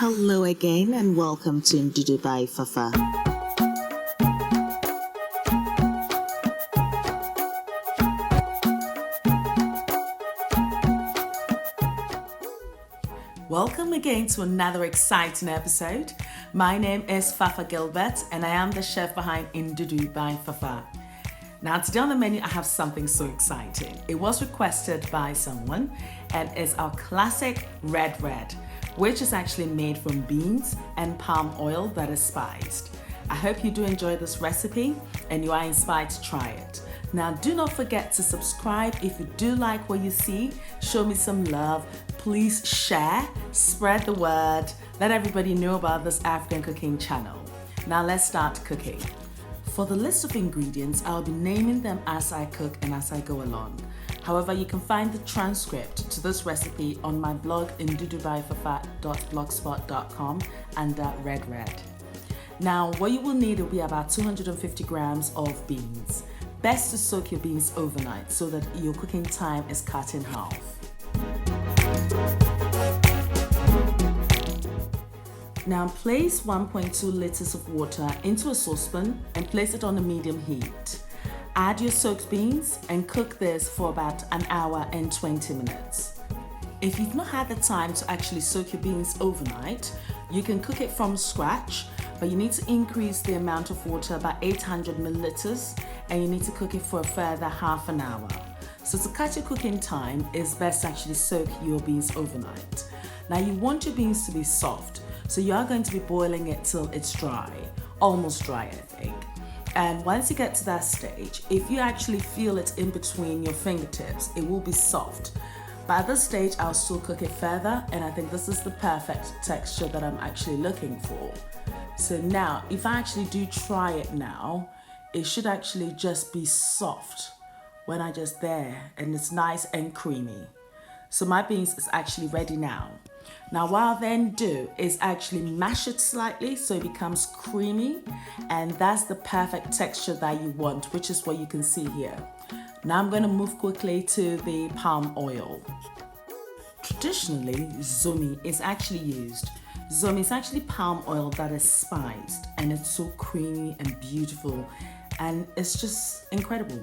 Hello again and welcome to Ndudu by Fafa. Welcome again to another exciting episode. My name is Fafa Gilbert and I am the chef behind Ndudu by Fafa. Now today on the menu I have something so exciting. It was requested by someone and it's our classic red, which is actually made from beans and palm oil that is spiced. I hope you do enjoy this recipe and you are inspired to try it. Now do not forget to subscribe if you do like what you see. Show me some love. Please share, spread the word, let everybody know about this African cooking channel. Now let's start cooking. For the list of ingredients, I'll be naming them as I cook and as I go along. However, you can find the transcript to this recipe on my blog ndudubyfafa.blogspot.com under red. Now, what you will need will be about 250 grams of beans. Best to soak your beans overnight so that your cooking time is cut in half. Now place 1.2 liters of water into a saucepan and place it on a medium heat. Add your soaked beans and cook this for about an hour and 20 minutes. If you've not had the time to actually soak your beans overnight, you can cook it from scratch, but you need to increase the amount of water by 800 milliliters and you need to cook it for a further half an hour. So to cut your cooking time, it's best to actually soak your beans overnight. Now you want your beans to be soft, so you are going to be boiling it till it's dry, almost dry I think. And once you get to that stage, if you actually feel it in between your fingertips, it will be soft. But at this stage, I'll still cook it further, and I think this is the perfect texture that I'm actually looking for. So now, if I actually do try it now, it should actually just be soft when I just there, and it's nice and creamy. So my beans is actually ready now. Now what I'll then do is actually mash it slightly so it becomes creamy, and that's the perfect texture that you want, which is what you can see here. Now I'm going to move quickly to the palm oil. Traditionally, Zomi is actually used. Zomi is actually palm oil that is spiced and it's so creamy and beautiful and it's just incredible.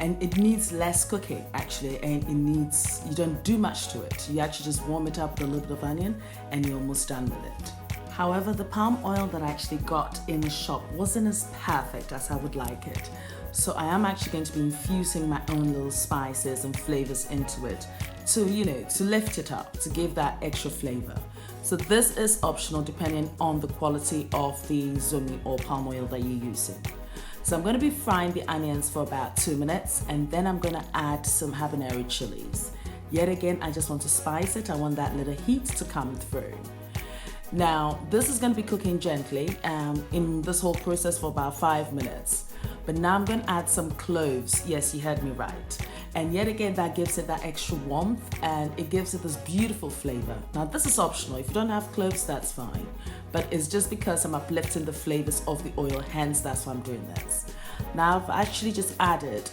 And it needs less cooking actually, and you don't do much to it. You actually just warm it up with a little bit of onion and you're almost done with it. However, the palm oil that I actually got in the shop wasn't as perfect as I would like it. So I am actually going to be infusing my own little spices and flavors into it to lift it up, to give that extra flavor. So this is optional depending on the quality of the Zomi or palm oil that you're using. So I'm going to be frying the onions for about 2 minutes and then I'm going to add some habanero chilies. Yet again, I just want to spice it. I want that little heat to come through. Now, this is going to be cooking gently in this whole process for about 5 minutes. But now I'm going to add some cloves. Yes, you heard me right. And yet again, that gives it that extra warmth and it gives it this beautiful flavor. Now, this is optional. If you don't have cloves, that's fine. But it's just because I'm uplifting the flavors of the oil, hence that's why I'm doing this. Now, I've actually just added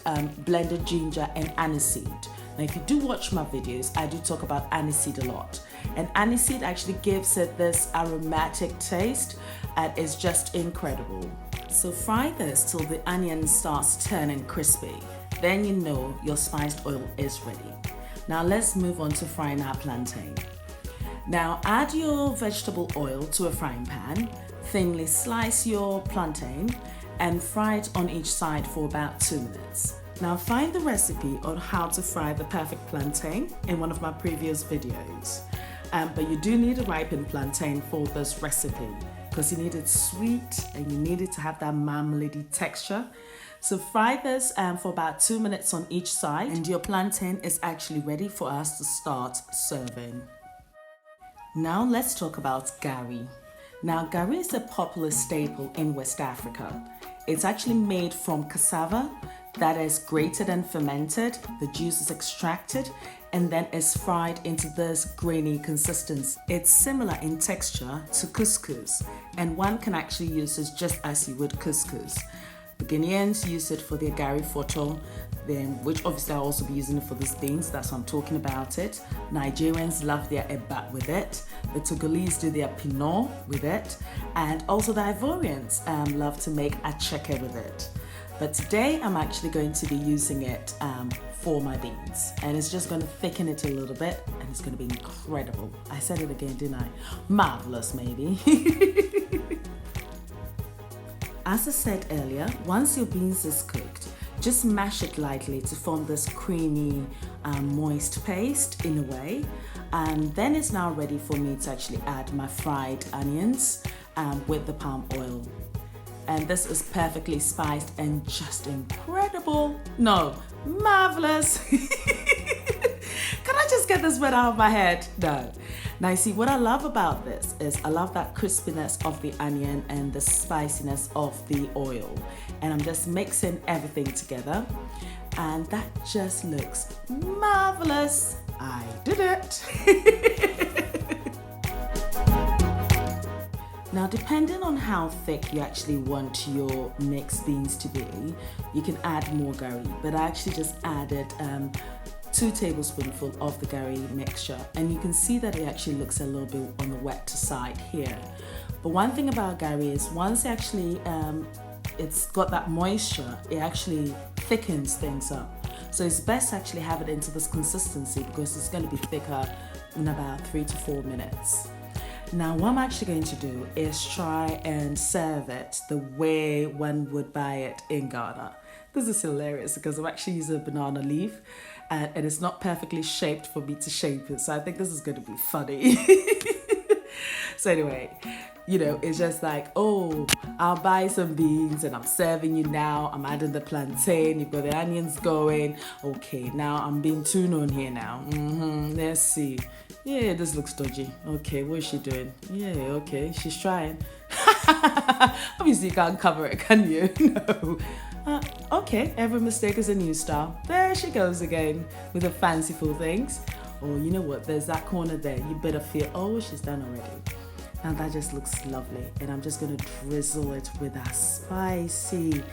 blended ginger and aniseed. Now, if you do watch my videos, I do talk about aniseed a lot. And aniseed actually gives it this aromatic taste and it's just incredible. So fry this till the onion starts turning crispy. Then you know your spiced oil is ready. Now let's move on to frying our plantain. Now add your vegetable oil to a frying pan, thinly slice your plantain and fry it on each side for about 2 minutes. Now find the recipe on how to fry the perfect plantain in one of my previous videos. But you do need a ripened plantain for this recipe because you need it sweet and you need it to have that marmalade texture. So fry this for about 2 minutes on each side and your plantain is actually ready for us to start serving. Now let's talk about gari. Now gari is a popular staple in West Africa. It's actually made from cassava that is grated and fermented, the juice is extracted and then is fried into this grainy consistency. It's similar in texture to couscous and one can actually use this just as you would couscous. The Ghanaians use it for their gari photo. then, which obviously I'll also be using it for these beans. That's why I'm talking about it. Nigerians love their eba with it. The Togolese do their pinot with it. And also the Ivorians love to make acheke with it. But today I'm actually going to be using it for my beans. And it's just going to thicken it a little bit, and it's going to be incredible. I said it again, didn't I? Marvelous, maybe. As I said earlier, once your beans is cooked, just mash it lightly to form this creamy, moist paste in a way. And then it's now ready for me to actually add my fried onions with the palm oil. And this is perfectly spiced and just incredible. No, marvelous. Can I just get this word out of my head? No. Now, you see, what I love about this is I love that crispiness of the onion and the spiciness of the oil. And I'm just mixing everything together. And that just looks marvelous. I did it. Now, depending on how thick you actually want your mixed beans to be, you can add more gari. But I actually just added 2 tablespoonfuls of the gari mixture, and you can see that it actually looks a little bit on the wet side here. But one thing about gari is once actually it's got that moisture, it actually thickens things up. So it's best to actually have it into this consistency because it's going to be thicker in about 3 to 4 minutes. Now, what I'm actually going to do is try and serve it the way one would buy it in Ghana. This is hilarious because I'm actually using a banana leaf and it's not perfectly shaped for me to shape it. So I think this is going to be funny. So anyway, you know, it's just like, oh, I'll buy some beans and I'm serving you now. I'm adding the plantain, you've got the onions going. Okay, now I'm being too known here now. Let's see. Yeah, this looks dodgy. Okay, what is she doing? Yeah, okay, she's trying. Obviously, you can't cover it, can you? No. Okay, every mistake is a new style. There she goes again with the fanciful things. Oh, you know what? There's that corner there. You better feel, oh, she's done already. Now that just looks lovely. And I'm just going to drizzle it with that spicy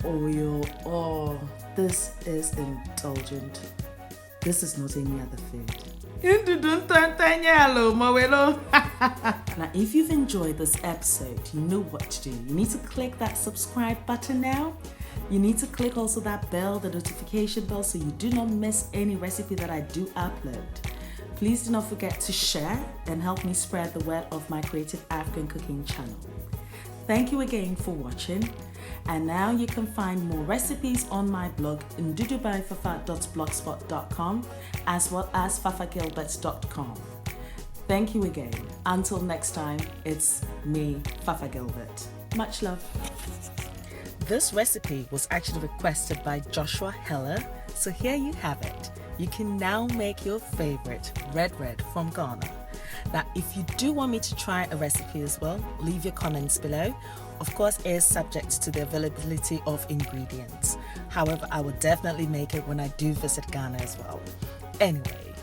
oil. Oh, this is indulgent. This is not any other food. Now, if you've enjoyed this episode, you know what to do. You need to click that subscribe button now. You need to click also that bell, the notification bell, so you do not miss any recipe that I do upload. Please do not forget to share and help me spread the word of my Creative African Cooking channel. Thank you again for watching. And now you can find more recipes on my blog ndudubyfafa.blogspot.com as well as fafagilbert.com. Thank you again. Until next time, it's me, Fafa Gilbert. Much love. This recipe was actually requested by Joshua Heller, so here you have it. You can now make your favorite red from Ghana. Now, if you do want me to try a recipe as well, leave your comments below. Of course, it is subject to the availability of ingredients. However, I will definitely make it when I do visit Ghana as well. Anyway,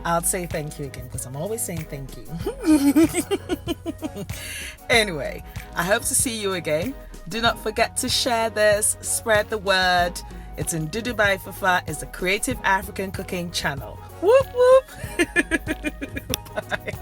I'll say thank you again because I'm always saying thank you. Anyway, I hope to see you again. Do not forget to share this, spread the word. It's Ndudu by Fafa. It's a Creative African Cooking channel. Whoop whoop. Bye.